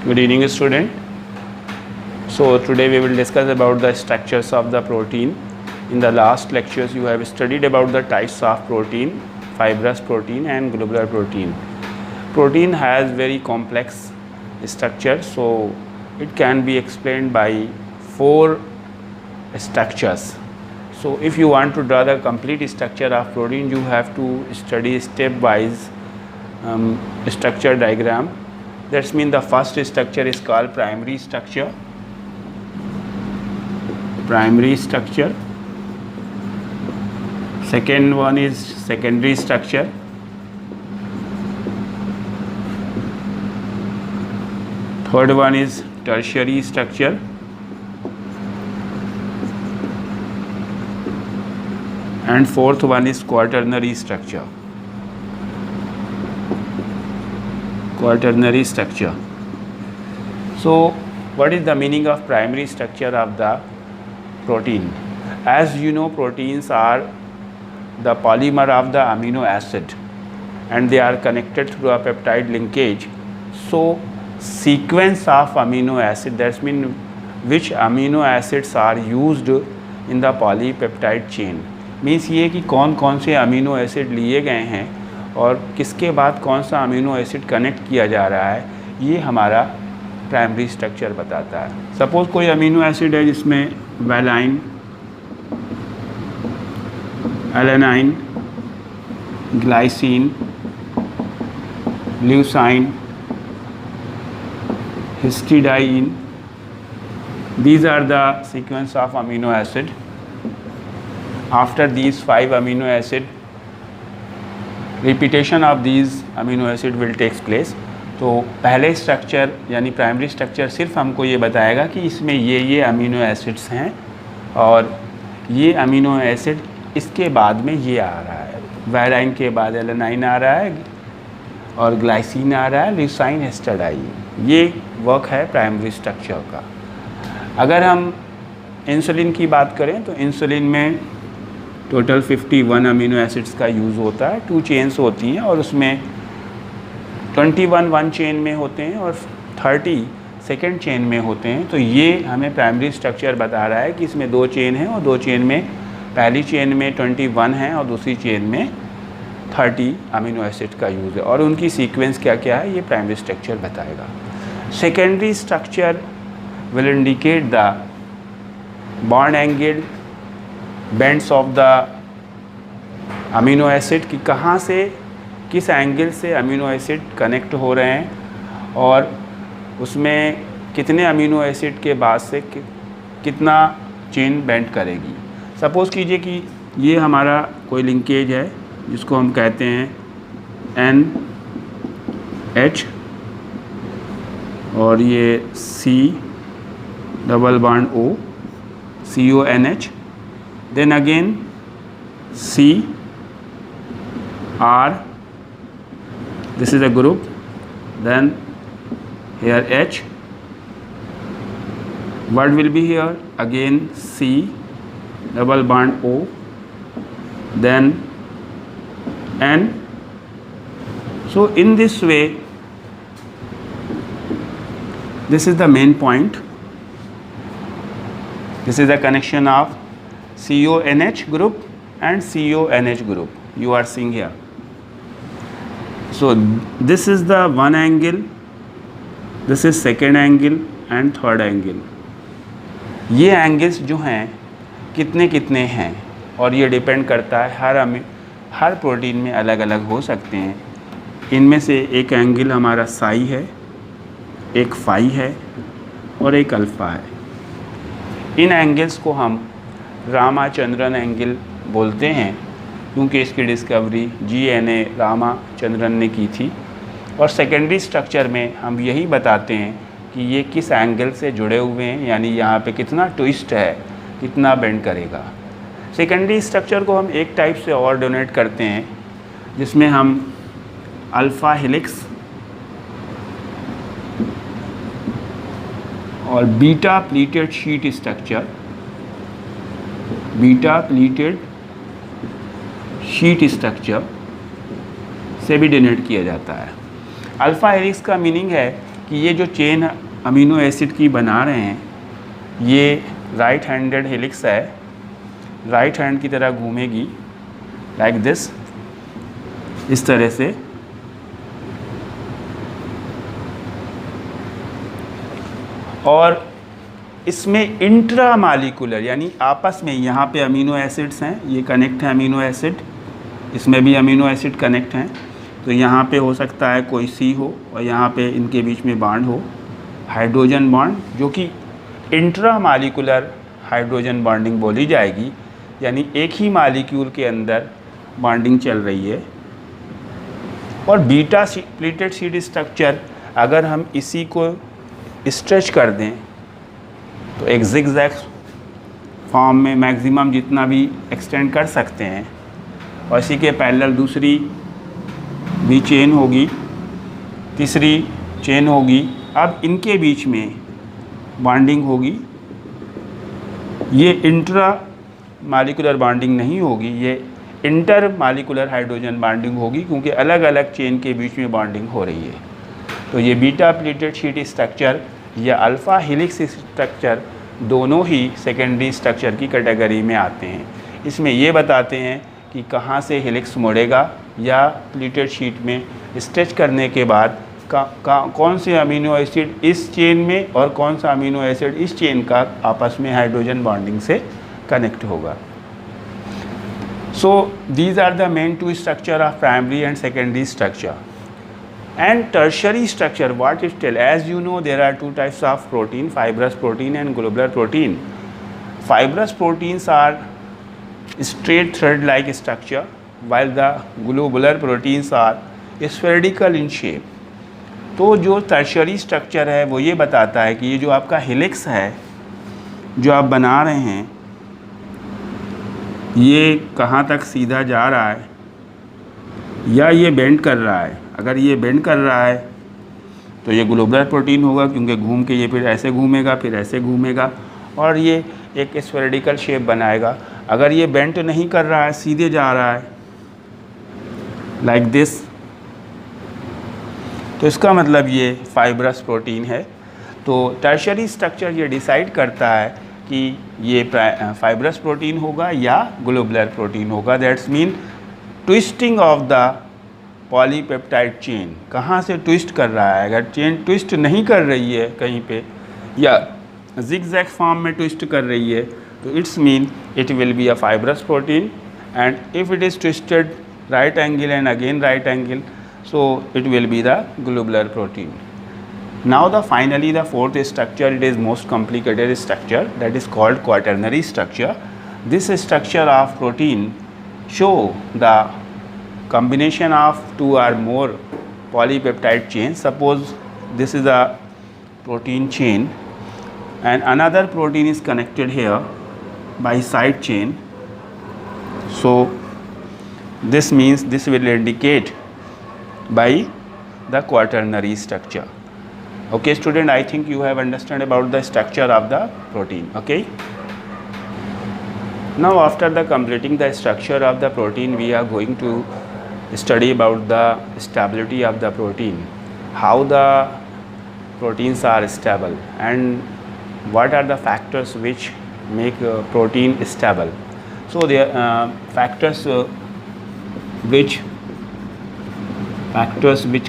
Good evening, student. So today we will discuss about the structures of the protein. In the last lectures you have studied about the types of protein, fibrous protein and globular protein. Protein has very complex structure, so it can be explained by 4 structures. So if you want to draw the complete structure of protein, you have to study stepwise structure diagram. That means the first structure is called primary structure. Primary structure. Second one is secondary structure. Third one is tertiary structure. And fourth one is quaternary structure. Quaternary structure. So what is the meaning of primary structure of the protein? As you know, proteins are the polymer of the amino acid and they are connected through a peptide linkage. So sequence of amino acid, that means which amino acids are used in the polypeptide chain, means ये कि कौन कौन से amino acid लिए गए हैं और किसके बाद कौन सा अमीनो एसिड कनेक्ट किया जा रहा है, ये हमारा प्राइमरी स्ट्रक्चर बताता है. सपोज़ कोई अमीनो एसिड है जिसमें valine, alanine, glycine, leucine, histidine, these are the sequence of amino acid. After these 5 amino acid, repetition of these amino acid will takes place. तो पहले स्ट्रक्चर यानी प्राइमरी स्ट्रक्चर सिर्फ हमको ये बताएगा कि इसमें ये अमीनो एसिड्स हैं और ये अमीनो एसिड इसके बाद में ये आ रहा है. वैलाइन के बाद एलेनाइन आ रहा है और ग्लाइसिन आ रहा है, ल्यूसाइन, हिस्टिडाइन. ये वर्क है प्राइमरी स्ट्रक्चर का. अगर हम इंसुलिन की बात करें तो इंसुलिन में टोटल 51 अमीनो एसिड्स का यूज़ होता है. 2 चेन्स होती हैं और उसमें 21 वन चेन में होते हैं और 30 सेकेंड चेन में होते हैं. तो ये हमें प्राइमरी स्ट्रक्चर बता रहा है कि इसमें 2 चेन हैं और 2 चेन में पहली चेन में 21 है और दूसरी चेन में 30 अमीनो एसिड का यूज़ है और उनकी सीक्वेंस क्या क्या है ये प्राइमरी स्ट्रक्चर बताएगा. Secondary structure will indicate the bond angle, bends of the amino acid कि कहाँ से किस एंगल से अमीनो एसिड कनेक्ट हो रहे हैं और उसमें कितने अमीनो एसिड के बाद से कितना चेन बेंड करेगी. सपोज़ कीजिए कि ये हमारा कोई लिंकेज है जिसको हम कहते हैं NH और ये C double bond O, CONH. Then again C R, this is a group. Then here H, what will be here? Again C double bond O, then N. So in this way, this is the main point. This is the connection of CONH group and CONH group you are seeing here. So this is the one angle, this is second angle and third angle. ये angles जो हैं कितने कितने हैं और ये depend करता है हर प्रोटीन में अलग अलग हो सकते हैं. इनमें से एक एंगल हमारा साई है, एक फाई है और एक अल्फ़ा है. इन एंगल्स को हम रामाचंद्रन एंगल बोलते हैं क्योंकि इसकी डिस्कवरी GNA रामाचंद्रन ने की थी. और सेकेंडरी स्ट्रक्चर में हम यही बताते हैं कि ये किस एंगल से जुड़े हुए हैं, यानी यहाँ पे कितना ट्विस्ट है, कितना बेंड करेगा. सेकेंडरी स्ट्रक्चर को हम एक टाइप से और डोनेट करते हैं जिसमें हम अल्फ़ा हेलिक्स और beta pleated sheet structure, beta pleated sheet structure से भी डिनोट किया जाता है. अल्फ़ा हेलिक्स का मीनिंग है कि ये जो चेन अमीनो एसिड की बना रहे हैं ये राइट हैंडेड हेलिक्स है, राइट हैंड की तरह घूमेगी लाइक दिस, इस तरह से। और इसमें इंट्रामालिकुलर यानी आपस में, यहाँ पे अमीनो एसिड्स हैं, ये कनेक्ट है अमीनो एसिड, इसमें भी अमीनो एसिड कनेक्ट हैं, तो यहाँ पे हो सकता है कोई सी हो और यहाँ पे इनके बीच में बॉन्ड हो, हाइड्रोजन बॉन्ड, जो कि इंट्रामालिकुलर हाइड्रोजन बॉन्डिंग बोली जाएगी, यानी एक ही मालिक्यूल के अंदर बॉन्डिंग चल रही है। और बीटा प्लीटेड शीट स्ट्रक्चर अगर हम इसी को स्ट्रेच कर दें तो एक जिगजैग फॉर्म में मैक्सिमम जितना भी एक्सटेंड कर सकते हैं, और इसी के पैरेलल दूसरी भी चेन होगी, तीसरी चेन होगी। अब इनके बीच में बॉन्डिंग होगी, ये इंट्रा मालिकुलर बॉन्डिंग नहीं होगी, ये इंटर मालिकुलर हाइड्रोजन बॉन्डिंग होगी, क्योंकि अलग अलग चेन के बीच में बॉन्डिंग हो रही है। तो ये बीटा प्लीटेड शीट स्ट्रक्चर या अल्फ़ा हेलिक्स स्ट्रक्चर दोनों ही सेकेंडरी स्ट्रक्चर की कैटेगरी में आते हैं। इसमें ये बताते हैं कि कहाँ से हेलिक्स मुड़ेगा या प्लीटेड शीट में स्ट्रेच करने के बाद कौन से अमीनो एसिड इस चेन में और कौन सा अमीनो एसिड इस चेन का आपस में हाइड्रोजन बॉन्डिंग से कनेक्ट होगा। So these are the main two structure of primary and secondary structure. And tertiary structure, what it tell? As you know, there are two types of protein: fibrous protein and globular protein. Fibrous proteins are straight thread-like structure, while the globular proteins are spherical in shape. तो जो tertiary structure है वो ये बताता है कि ये जो आपका हेलिक्स है जो आप बना रहे हैं ये कहाँ तक सीधा जा रहा है या ये बेंड कर रहा है। अगर ये बेंड कर रहा है तो ये ग्लोबुलर प्रोटीन होगा, क्योंकि घूम के ये फिर ऐसे घूमेगा, फिर ऐसे घूमेगा और ये एक स्फेरिकल शेप बनाएगा। अगर ये बेंड नहीं कर रहा है, सीधे जा रहा है लाइक दिस, तो इसका मतलब ये फाइब्रस प्रोटीन है। तो टर्शियरी स्ट्रक्चर ये डिसाइड करता है कि ये फाइब्रस प्रोटीन होगा या ग्लोबुलर प्रोटीन होगा। That's mean twisting of the polypeptide chain, कहाँ से ट्विस्ट कर रहा है। अगर चेन ट्विस्ट नहीं कर रही है कहीं पे या जिगजैग फॉर्म में ट्विस्ट कर रही है तो it's mean it will be a fibrous protein, and if it is twisted right angle and again right angle, so it will be the globular protein. Now finally the fourth structure, it is most complicated structure, that is called quaternary structure. This structure of protein show the combination of two or more polypeptide chains. Suppose this is a protein chain and another protein is connected here by side chain, so this means this will indicate by the quaternary structure. Okay student, I think you have understood about the structure of the protein. Okay, now after the completing the structure of the protein, we are going to study about the stability of the protein, how the proteins are stable and what are the factors which make protein stable. So there are factors which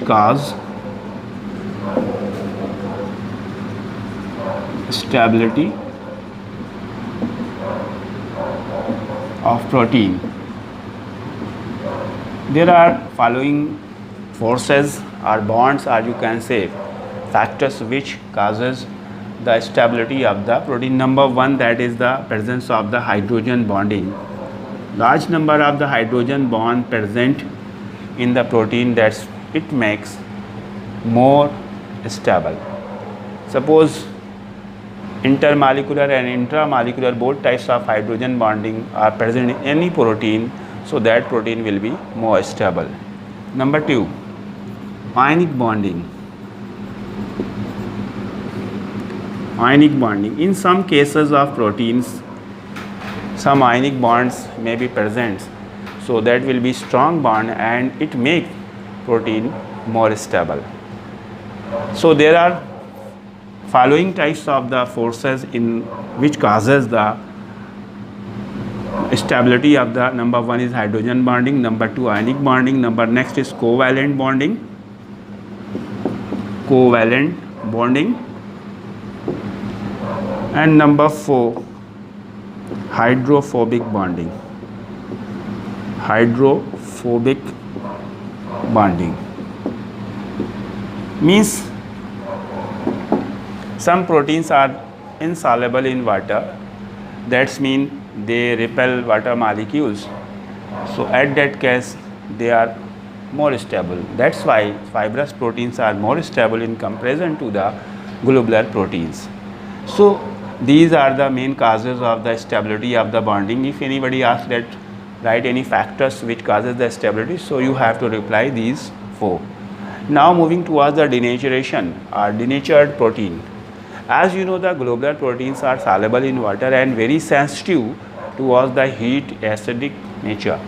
cause stability of protein. There are following forces or bonds, or you can say factors which causes the stability of the protein. Number one, that is the presence of the hydrogen bonding. Large number of the hydrogen bond present in the protein, that it makes more stable. Suppose intermolecular and intramolecular both types of hydrogen bonding are present in any protein, so that protein will be more stable. Number two, ionic bonding. Ionic bonding. In some cases of proteins, some ionic bonds may be present, so that will be strong bond and it makes protein more stable. So there are following types of the forces in which causes the stability of the, number one is hydrogen bonding, number two ionic bonding, number next is covalent bonding, and number four hydrophobic bonding. Means some proteins are insoluble in water, that's mean they repel water molecules, so at that case they are more stable. That's why fibrous proteins are more stable in comparison to the globular proteins. So these are the main causes of the stability of the bonding. If anybody asks that write any factors which causes the stability, so you have to reply these four. Now moving towards the denaturation or denatured protein. As you know, the globular proteins are soluble in water and very sensitive towards the heat, acidic nature.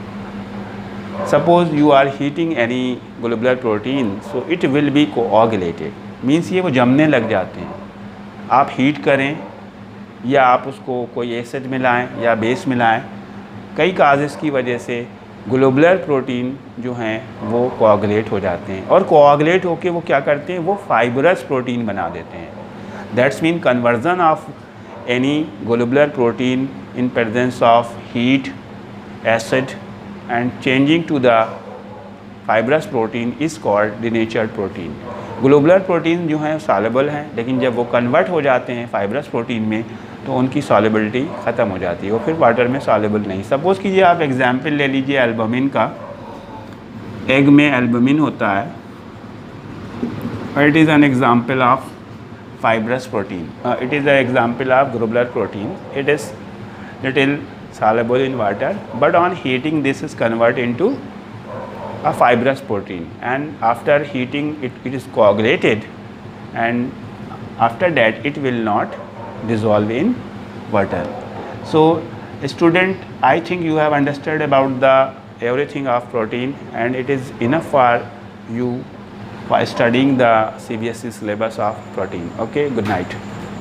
Suppose you are heating any globular protein, so it will be coagulated, means ये वो जमने लग जाते हैं. आप heat करें या आप उसको कोई एसिड मिलाएं या बेस मिलाएं, कई काजेस की वजह से ग्लोबुलर प्रोटीन जो हैं वो कोआगुलेट हो जाते हैं, और कोआगुलेट होके वो क्या करते हैं, वो फाइब्रस प्रोटीन बना देते हैं. That's mean conversion of any globular protein in presence of heat, acid and changing to the fibrous protein is called denatured protein. Globular protein जो हैं सॉल्युबल हैं, लेकिन जब वो कन्वर्ट हो जाते हैं फाइब्रस प्रोटीन में तो उनकी सॉल्युबिलिटी ख़त्म हो जाती है, वो फिर वाटर में सॉल्युबल नहीं. सपोज़ कीजिए आप एग्जांपल ले लीजिए एल्बुमिन का. एग में एल्बुमिन होता है, it is an example of fibrous protein. It is an example of globular protein. It is little soluble in water, but on heating this is converted into a fibrous protein, and after heating it is coagulated, and after that it will not dissolve in water. So student, I think you have understood about the everything of protein, and it is enough for you for studying the CBSE syllabus of protein. Okay, good night.